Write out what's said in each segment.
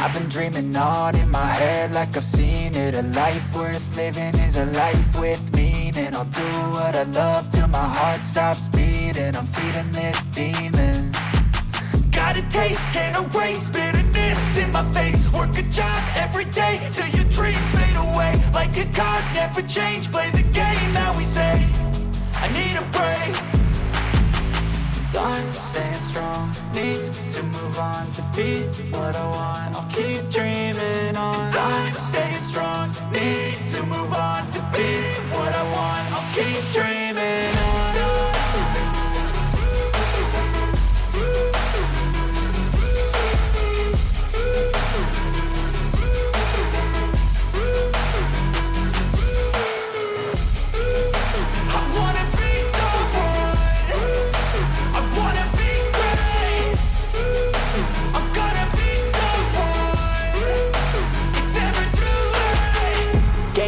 I've been dreaming on in my head like I've seen it. A life worth living is a life with meaning. I'll do what I love till my heart stops beating. I'm feeding this demon. Got a taste, can't erase bitterness in my face. Work a job every day till your dreams fade away. Like a card, never change, play the game that we say. I need a break. I'm staying strong, need to move on to be what I want. I'll keep dreaming on. I'm staying strong, need to move on to be what I want. I'll keep dreaming on.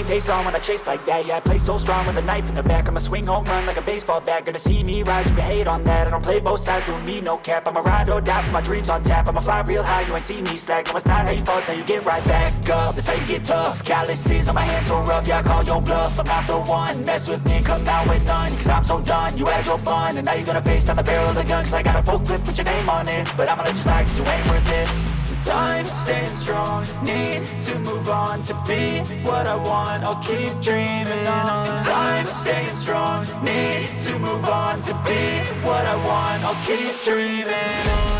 Face on when I chase like that. Yeah, I play so strong with a knife in the back. I'ma swing home run like a baseball bat. Gonna see me rise, you can hate on that. I don't play both sides, doing me no cap. I'ma ride or die for my dreams on tap. I'ma fly real high, you ain't see me slack. No, it's not how you fall, it's how you get right back up. That's how you get tough. Calluses on my hands so rough, yeah, I call your bluff. I'm not the one, mess with me, come out with none. Cause I'm so done, you had your fun. And now you're gonna face down the barrel of the gun. Cause I got a full clip, put your name on it. But I'ma let you slide cause you ain't worth it. I'm staying strong, need to move on to be what I want. I'll keep dreaming on. I'm staying strong, need to move on to be what I want. I'll keep dreaming on.